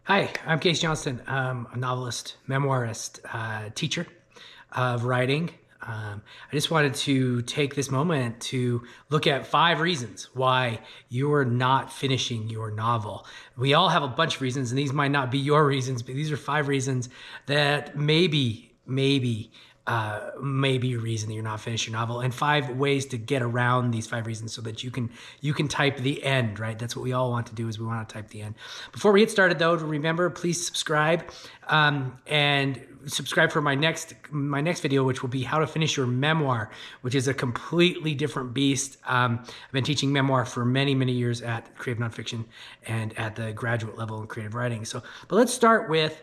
Hi, I'm Case Johnston. I'm a novelist, memoirist, teacher of writing. I just wanted to take this moment to look at 5 reasons why you're not finishing your novel. We all have a bunch of reasons, and these might not be your reasons, but these are 5 reasons that maybe a reason that you're not finished your novel, and 5 ways to get around these 5 reasons so that you can type the end, right? That's what we all want to do, is we want to type the end. Before we get started, though, remember, please subscribe, and subscribe for my next video, which will be how to finish your memoir, which is a completely different beast. I've been teaching memoir for many years at Creative Nonfiction and at the graduate level in creative writing. But let's start with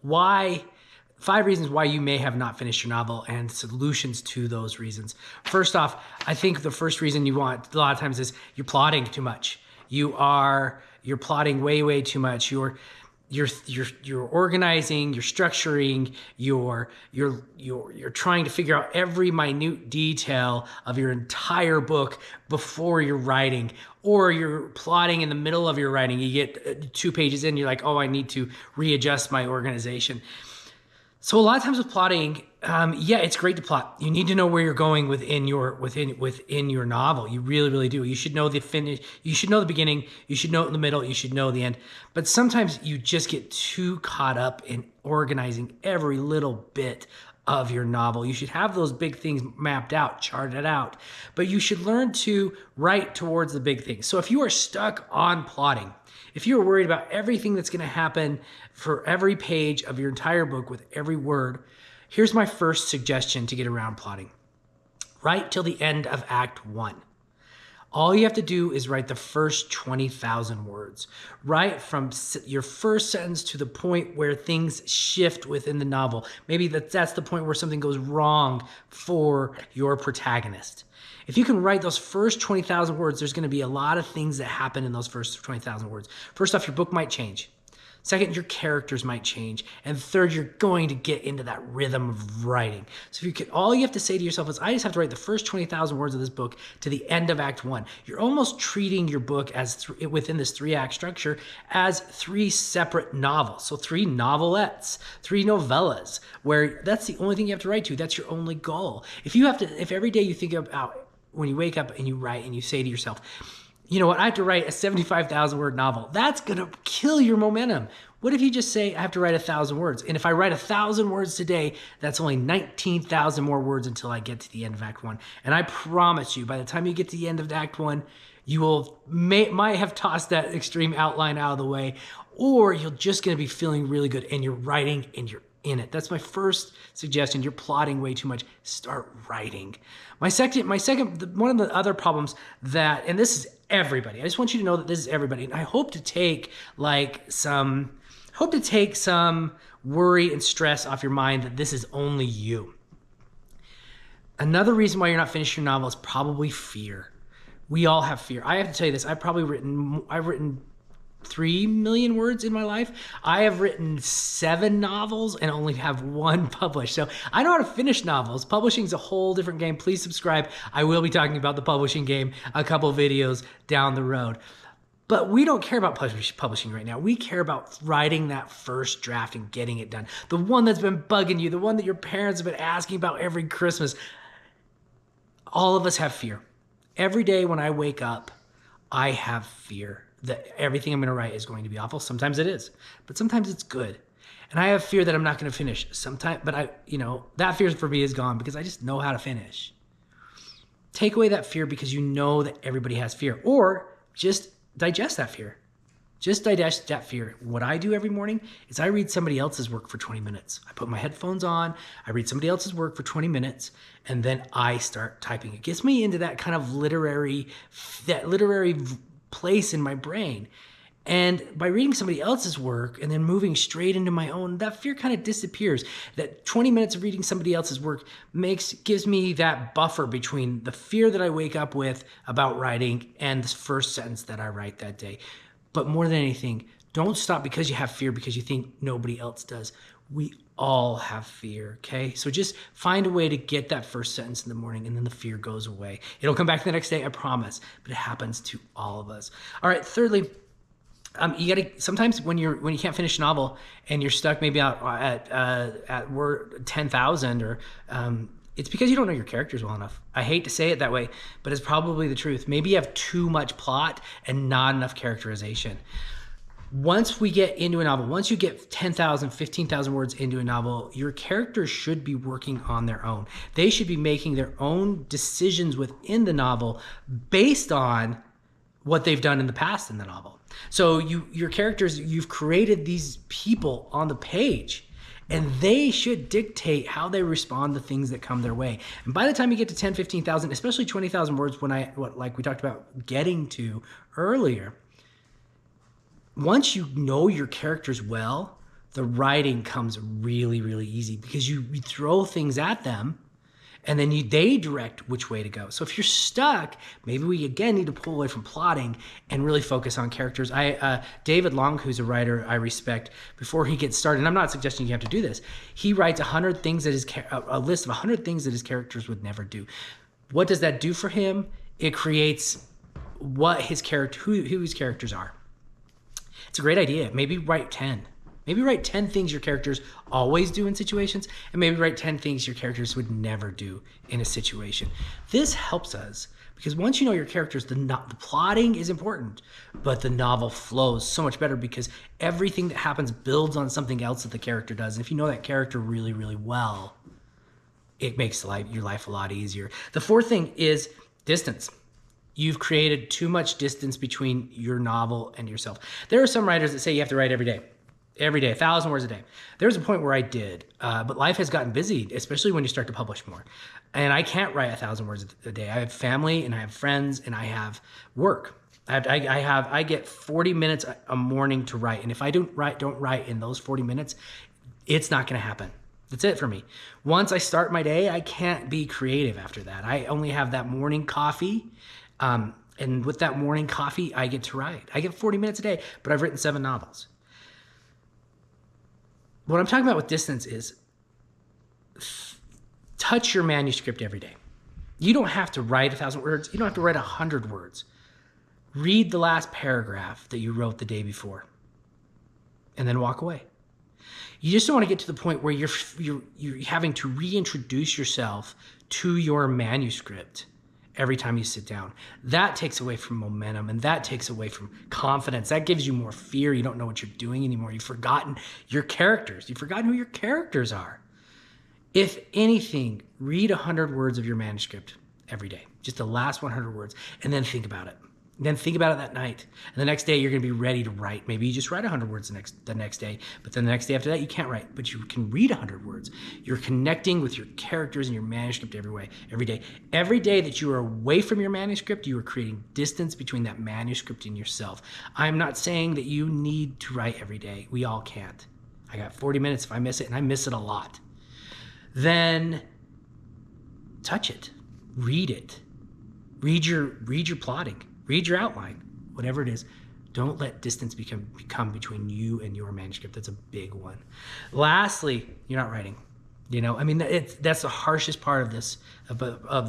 why 5 reasons why you may have not finished your novel and solutions to those reasons. First off, I think the first reason you want a lot of times is you're plotting too much. You're plotting way too much. You're organizing, you're structuring, you're trying to figure out every minute detail of your entire book before you're writing, or you're plotting in the middle of your writing. You get 2 pages in, you're like, oh, I need to readjust my organization. So a lot of times with plotting, yeah, it's great to plot. You need to know where you're going within your novel. You really do. You should know the finish. You should know the beginning. You should know the middle. You should know the end. But sometimes you just get too caught up in organizing every little bit of your novel. You should have those big things mapped out, charted out, but you should learn to write towards the big things. So if you are stuck on plotting, if you're worried about everything that's going to happen for every page of your entire book with every word, here's my first suggestion to get around plotting. Write till the end of Act 1. All you have to do is write the first 20,000 words. Write from your first sentence to the point where things shift within the novel. Maybe that's the point where something goes wrong for your protagonist. If you can write those first 20,000 words, there's going to be a lot of things that happen in those first 20,000 words. First off, your book might change. Second, your characters might change. And third, you're going to get into that rhythm of writing. So all you have to say to yourself is, I just have to write the first 20,000 words of this book to the end of Act 1. You're almost treating your book as within this 3-act structure as 3 separate novels. So 3 novelettes, 3 novellas, where that's the only thing you have to write to. That's your only goal. If every day you think about, when you wake up and you write and you say to yourself, you know what, I have to write a 75,000 word novel, that's going to kill your momentum. What if you just say, I have to write 1,000 words? And if I write 1,000 words today, that's only 19,000 more words until I get to the end of Act 1. And I promise you, by the time you get to the end of Act 1, you might have tossed that extreme outline out of the way, or you're just going to be feeling really good and you're writing and you're in it. That's my first suggestion. You're plotting way too much. Start writing. My second, one of the other problems and this is everybody. I just want you to know that this is everybody. And I hope to take some worry and stress off your mind that this is only you. Another reason why you're not finishing your novel is probably fear. We all have fear. I have to tell you this. I've written 3 million words in my life. I have written 7 novels and only have 1 published. So I know how to finish novels. Publishing is a whole different game. Please subscribe. I will be talking about the publishing game a couple videos down the road. But we don't care about publishing right now. We care about writing that first draft and getting it done. The one that's been bugging you, the one that your parents have been asking about every Christmas. All of us have fear. Every day when I wake up, I have fear that everything I'm going to write is going to be awful. Sometimes it is, but sometimes it's good. And I have fear that I'm not going to finish sometimes, but that fear for me is gone because I just know how to finish. Take away that fear because you know that everybody has fear, or just digest that fear. Just digest that fear. What I do every morning is I read somebody else's work for 20 minutes. I put my headphones on, I read somebody else's work for 20 minutes, and then I start typing. It gets me into that kind of literary place in my brain. And by reading somebody else's work and then moving straight into my own, that fear kind of disappears. That 20 minutes of reading somebody else's work gives me that buffer between the fear that I wake up with about writing and the first sentence that I write that day. But more than anything, don't stop because you have fear because you think nobody else does. We all have fear, okay? So just find a way to get that first sentence in the morning and then the fear goes away. It'll come back the next day, I promise, but it happens to all of us. All right, thirdly, You gotta sometimes when you can't finish a novel and you're stuck maybe out at word 10,000 or it's because you don't know your characters well enough. I hate to say it that way, but it's probably the truth. Maybe you have too much plot and not enough characterization. Once we get into a novel, once you get 10,000, 15,000 words into a novel, your characters should be working on their own. They should be making their own decisions within the novel based on what they've done in the past in the novel. So your characters, you've created these people on the page, and they should dictate how they respond to things that come their way. And by the time you get to 10, 15,000, especially 20,000 words, like we talked about getting to earlier, once you know your characters well, the writing comes really, really easy because you throw things at them and then they direct which way to go. So if you're stuck, maybe we again need to pull away from plotting and really focus on characters. David Long, who's a writer I respect, before he gets started, and I'm not suggesting you have to do this, he writes a list of 100 things that his characters would never do. What does that do for him? It creates who his characters are. It's a great idea. Maybe write 10. Maybe write 10 things your characters always do in situations, and maybe write 10 things your characters would never do in a situation. This helps us because once you know your characters, the plotting is important, but the novel flows so much better because everything that happens builds on something else that the character does. And if you know that character really, really well, it makes your life a lot easier. The fourth thing is distance. You've created too much distance between your novel and yourself. There are some writers that say you have to write every day, 1,000 words a day. There's a point where I did, but life has gotten busy, especially when you start to publish more. And I can't write 1,000 words a day. I have family and I have friends and I have work. I get 40 minutes a morning to write. And if I don't write in those 40 minutes, it's not going to happen. That's it for me. Once I start my day, I can't be creative after that. I only have that morning coffee. And with that morning coffee, I get to write. I get 40 minutes a day, but I've written 7 novels. What I'm talking about with distance is touch your manuscript every day. You don't have to write 1,000 words. You don't have to write 100 words. Read the last paragraph that you wrote the day before and then walk away. You just don't want to get to the point where you're having to reintroduce yourself to your manuscript every time you sit down. That takes away from momentum and that takes away from confidence. That gives you more fear. You don't know what you're doing anymore. You've forgotten your characters. You've forgotten who your characters are. If anything, read 100 words of your manuscript every day, just the last 100 words, and then think about it. Then think about it that night. And the next day, you're going to be ready to write. Maybe you just write 100 words the next day, but then the next day after that, you can't write, but you can read 100 words. You're connecting with your characters and your manuscript every day. Every day that you are away from your manuscript, you are creating distance between that manuscript and yourself. I'm not saying that you need to write every day. We all can't. I got 40 minutes if I miss it, and I miss it a lot. Then touch it. Read it. Read your plotting. Read your outline, whatever it is. Don't let distance become between you and your manuscript. That's a big one. Lastly, you're not writing. That's the harshest part of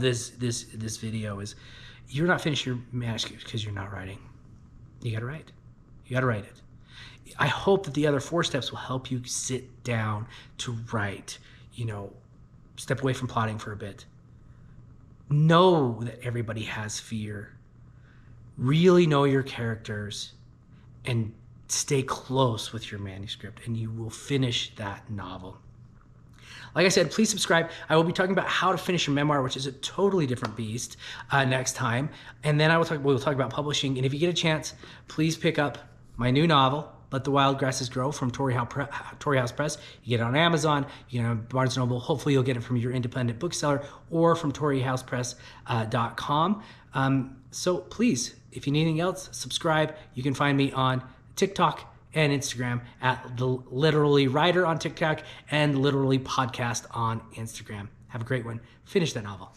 this video is you're not finishing your manuscript because you're not writing. You gotta write. You gotta write it. I hope that the other 4 steps will help you sit down to write. Step away from plotting for a bit. Know that everybody has fear. Really know your characters and stay close with your manuscript and you will finish that novel. Like I said, please subscribe. I will be talking about how to finish a memoir, which is a totally different beast next time. And then we'll talk about publishing. And if you get a chance, please pick up my new novel, Let the Wild Grasses Grow from Torrey House Press. You get it on Amazon, you get it on Barnes & Noble. Hopefully you'll get it from your independent bookseller or from torreyhousepress.com. So please, if you need anything else, subscribe. You can find me on TikTok and Instagram at the Literally Writer on TikTok and Literally Podcast on Instagram. Have a great one. Finish that novel.